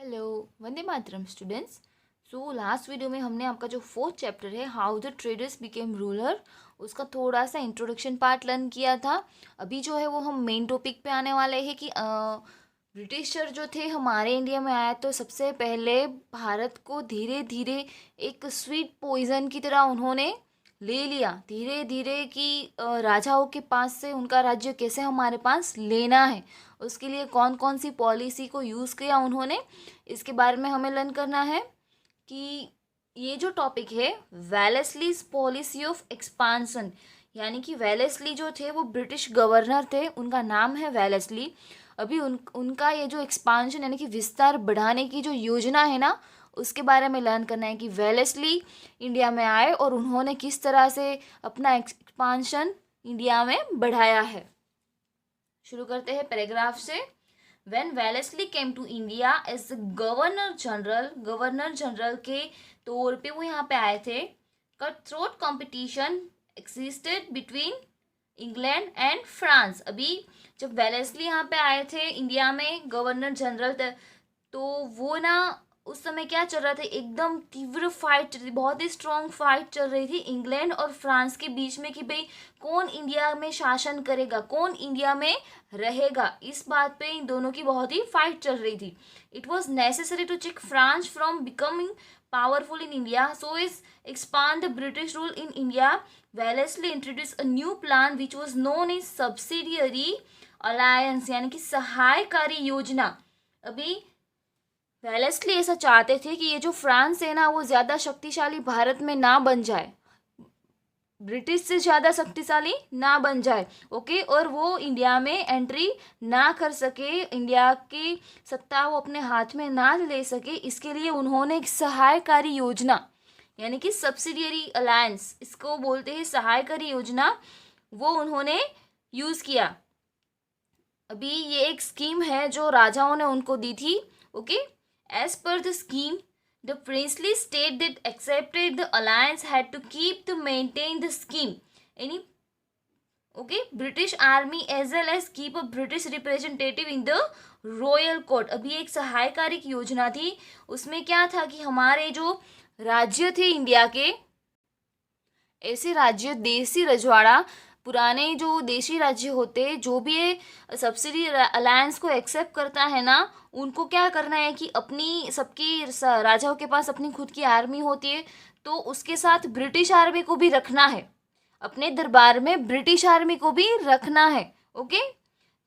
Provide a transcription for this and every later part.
Hello, Vande Mataram students. So last video में हमने आपका जो फोर्थ चैप्टर है how the traders became ruler उसका थोड़ा सा इंट्रोडक्शन पार्ट लर्न किया था। अभी जो है वो हम मेन टॉपिक पे आने वाले हैं कि ब्रिटिशर जो थे हमारे इंडिया में आया तो सबसे पहले भारत को धीरे धीरे एक स्वीट पॉइजन की तरह उन्होंने ले लिया धीरे धीरे कि राजाओं के पास से उनका राज्य कैसे हमारे पास लेना है, उसके लिए कौन कौन सी पॉलिसी को यूज़ किया उन्होंने, इसके बारे में हमें लर्न करना है। कि ये जो टॉपिक है वेलेस्लीज पॉलिसी ऑफ एक्सपांसन, यानी कि वेलेस्ली जो थे वो ब्रिटिश गवर्नर थे, उनका नाम है वेलेस्ली। अभी उनका ये जो एक्सपांशन यानी कि विस्तार बढ़ाने की जो योजना है ना, उसके बारे में लर्न करना है कि वेलेस्ली इंडिया में आए और उन्होंने किस तरह से अपना एक्सपांशन इंडिया में बढ़ाया है। शुरू करते हैं पैराग्राफ से। When Wellesley came to India as governor general के तौर पे वो यहाँ पे आए थे। Cut throat competition existed between England and France. अभी जब वेलेस्ली यहाँ पे आए थे इंडिया में गवर्नर जनरल तो वो ना उस समय क्या चल रहा था, एकदम तीव्र फाइट चल रही, बहुत ही स्ट्रॉन्ग फाइट चल रही थी इंग्लैंड और फ्रांस के बीच में कि भाई कौन इंडिया में शासन करेगा, कौन इंडिया में रहेगा। इस बात पे इन दोनों की बहुत ही फाइट चल रही थी। It was necessary to check France from becoming powerful in India, so is expand the British rule in India. Wellesley introduce a new plan which was known as subsidiary alliance, यानी कि सहायकारी योजना। अभी Wellesley ऐसा चाहते थे कि ये जो फ्रांस है ना वो ज़्यादा शक्तिशाली भारत में ना बन जाए, ब्रिटिश से ज़्यादा शक्तिशाली ना बन जाए, ओके, और वो इंडिया में एंट्री ना कर सके, इंडिया की सत्ता वो अपने हाथ में ना ले सके। इसके लिए उन्होंने एक सहायकारी योजना यानी कि सब्सिडियरी अलायंस, इसको बोलते हैं सहायकारी योजना, वो उन्होंने यूज़ किया। अभी ये एक स्कीम है जो राजाओं ने उनको दी थी, okay. As per the scheme, the princely state that accepted the alliance had to keep to maintain the scheme. Any okay, British army as well as keep a British representative in the royal court. अभी एक सहायकारिक योजना थी, उसमें क्या था कि हमारे जो राज्य थे इंडिया के, ऐसे राज्य देसी रजवाड़ा, पुराने जो देशी राज्य होते जो भी ये सब्सिडी अलायंस को एक्सेप्ट करता है ना, उनको क्या करना है कि अपनी सबकी राजाओं के पास अपनी खुद की आर्मी होती है, तो उसके साथ ब्रिटिश आर्मी को भी रखना है, अपने दरबार में ब्रिटिश आर्मी को भी रखना है, okay.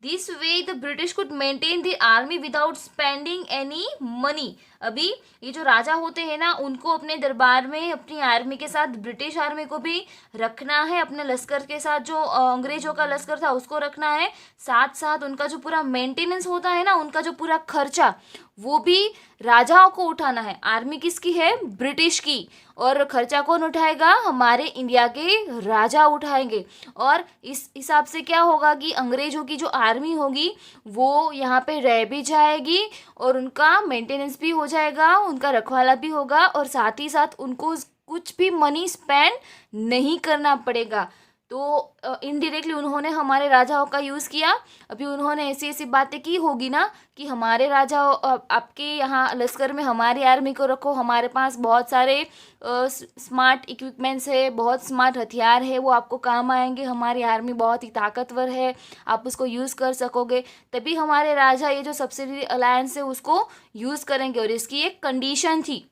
This way the British could maintain the army without spending any money. अभी ये जो राजा होते हैं ना, उनको अपने दरबार में अपनी आर्मी के साथ ब्रिटिश आर्मी को भी रखना है, अपने लश्कर के साथ जो अंग्रेजों का लश्कर था उसको रखना है, साथ साथ उनका जो पूरा मेंटेनेंस होता है ना, उनका जो पूरा खर्चा वो भी राजाओं को उठाना है। आर्मी किसकी है? ब्रिटिश की। और खर्चा कौन उठाएगा? हमारे इंडिया के राजा उठाएंगे। और इस हिसाब से क्या होगा कि अंग्रेजों की जो आर्मी होगी वो यहाँ पे रह भी जाएगी और उनका मेंटेनेंस भी हो जाएगा, उनका रखवाला भी होगा, और साथ ही साथ उनको कुछ भी मनी स्पेंड नहीं करना पड़ेगा। तो इनडायरेक्टली उन्होंने हमारे राजाओं का यूज़ किया। अभी उन्होंने ऐसी ऐसी बातें की होगी ना कि हमारे राजा आपके यहाँ लश्कर में हमारी आर्मी को रखो, हमारे पास बहुत सारे स्मार्ट इक्विपमेंट्स है, बहुत स्मार्ट हथियार है, वो आपको काम आएंगे, हमारी आर्मी बहुत ही ताकतवर है, आप उसको यूज़ कर सकोगे, तभी हमारे राजा ये जो सब्सिडी अलायंस है उसको यूज़ करेंगे। और इसकी एक कंडीशन थी,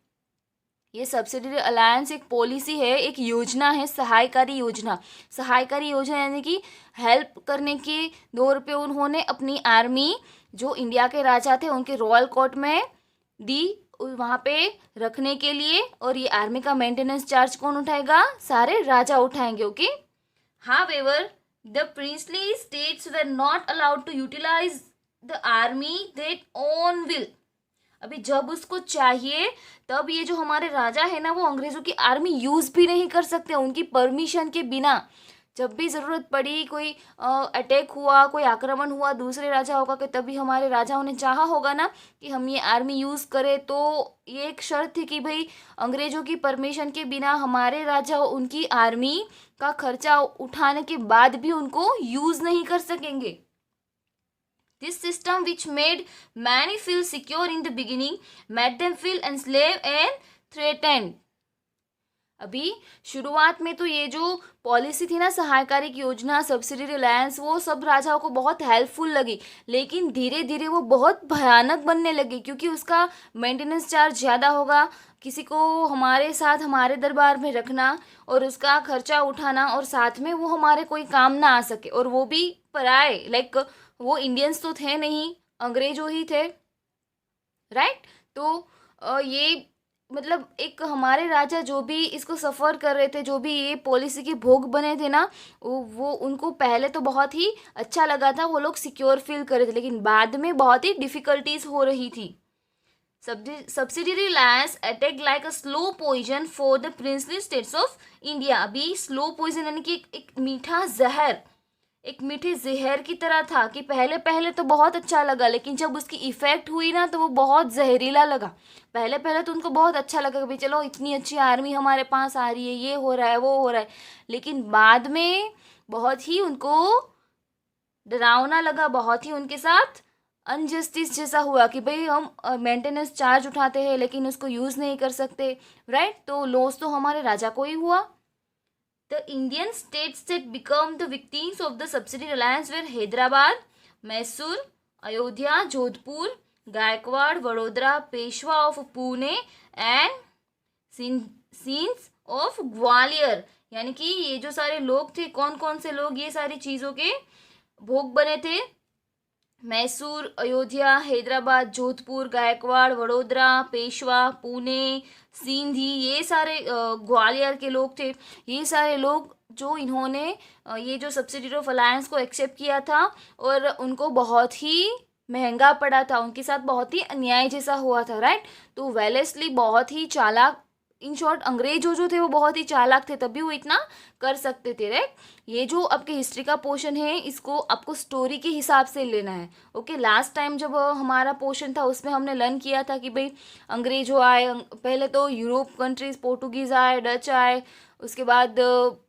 ये सब्सिडी अलायंस एक पॉलिसी है, एक योजना है, सहायकारी योजना। सहायकारी योजना यानी कि हेल्प करने के तौर पे उन्होंने अपनी आर्मी जो इंडिया के राजा थे उनके रॉयल कोर्ट में दी, वहाँ पे रखने के लिए। और ये आर्मी का मेंटेनेंस चार्ज कौन उठाएगा? सारे राजा उठाएंगे, okay. However the princely states were not allowed to utilise the army that own will. अभी जब उसको चाहिए तब ये जो हमारे राजा है ना वो अंग्रेज़ों की आर्मी यूज़ भी नहीं कर सकते उनकी परमिशन के बिना। जब भी ज़रूरत पड़ी, कोई अटैक हुआ, कोई आक्रमण हुआ दूसरे राजाओं का, कि तभी हमारे राजाओं ने चाहा होगा ना कि हम ये आर्मी यूज़ करें, तो ये एक शर्त थी कि भाई अंग्रेज़ों की परमिशन के बिना हमारे राजा उनकी आर्मी का खर्चा उठाने के बाद भी उनको यूज़ नहीं कर सकेंगे। This system, which made many feel secure in the beginning, made them feel enslaved and threatened. अभी शुरुआत में तो ये जो पॉलिसी थी ना, सहायकारी योजना, सब्सिडी रिलायंस, वो सब राजाओं को बहुत हेल्पफुल लगी, लेकिन धीरे धीरे वो बहुत भयानक बनने लगी, क्योंकि उसका मेंटेनेंस चार्ज ज़्यादा होगा, किसी को हमारे साथ हमारे दरबार में रखना और उसका खर्चा उठाना, और साथ में वो हमारे कोई काम ना आ सके, और वो भी पराए, लाइक वो इंडियंस तो थे नहीं, अंग्रेजों ही थे, राइट। तो ये मतलब एक हमारे राजा जो भी इसको सफ़र कर रहे थे, जो भी ये पॉलिसी के भोग बने थे ना, वो उनको पहले तो बहुत ही अच्छा लगा था, वो लोग सिक्योर फील कर रहे थे, लेकिन बाद में बहुत ही डिफ़िकल्टीज हो रही थी। सब्सिडियरी रिलायंस अटैक like a slow poison for the princely states of India. अभी स्लो पॉइजन यानी कि एक मीठा जहर, एक मीठे जहर की तरह था, कि पहले पहले तो बहुत अच्छा लगा, लेकिन जब उसकी इफ़ेक्ट हुई ना तो वो बहुत जहरीला लगा। पहले पहले तो उनको बहुत अच्छा लगा कि भाई चलो इतनी अच्छी आर्मी हमारे पास आ रही है, ये हो रहा है वो हो रहा है, लेकिन बाद में बहुत ही उनको डरावना लगा, बहुत ही उनके साथ अनजस्टिस जैसा हुआ कि भाई हम मेंटेनेंस चार्ज उठाते हैं लेकिन उसको यूज़ नहीं कर सकते, राइट। तो लॉस तो हमारे राजा को ही हुआ। The Indian states that become the victims of the subsidy reliance were Hyderabad, Mysore, Ayodhya, Jodhpur, Gaikwad, Vadodara, Peshwa of Pune and scenes of Gwalior। यानी कि ये जो सारे लोग थे, कौन कौन से लोग ये सारी चीज़ों के भोग बने थे? मैसूर, अयोध्या, हैदराबाद, जोधपुर, गायकवाड़, वडोदरा, पेशवा, पुणे, सिंधी, ये सारे ग्वालियर के लोग थे। ये सारे लोग जो इन्होंने ये जो सब्सिडी ऑफ अलायंस को एक्सेप्ट किया था, और उनको बहुत ही महंगा पड़ा था, उनके साथ बहुत ही अन्याय जैसा हुआ था, राइट। तो वेलेस्ली बहुत ही चालाक, इन शॉर्ट अंग्रेज जो थे वो बहुत ही चालाक थे, तभी वो इतना कर सकते थे, राइट। ये जो आपके हिस्ट्री का पोर्शन है, इसको आपको स्टोरी के हिसाब से लेना है, ओके। लास्ट टाइम जब हमारा पोर्शन था उसमें हमने लर्न किया था कि भाई अंग्रेजों आए, पहले तो यूरोप कंट्रीज, पोर्टुगीज़ आए, डच आए, उसके बाद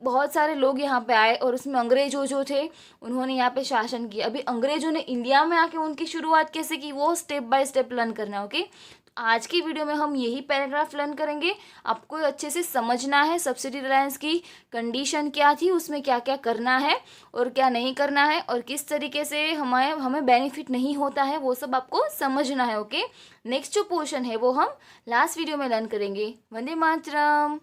बहुत सारे लोग यहाँ पे आए, और उसमें अंग्रेजों जो थे उन्होंने यहाँ पे शासन किया। अभी अंग्रेजों ने इंडिया में आके उनकी शुरुआत कैसे की, वो स्टेप बाय स्टेप लर्न करना है, ओके। आज की वीडियो में हम यही पैराग्राफ लर्न करेंगे। आपको अच्छे से समझना है सब्सिडी रिलायंस की कंडीशन क्या थी, उसमें क्या क्या करना है और क्या नहीं करना है, और किस तरीके से हमें बेनिफिट नहीं होता है, वो सब आपको समझना है, ओके। नेक्स्ट जो पोर्शन है वो हम लास्ट वीडियो में लर्न करेंगे। वंदे मातरम।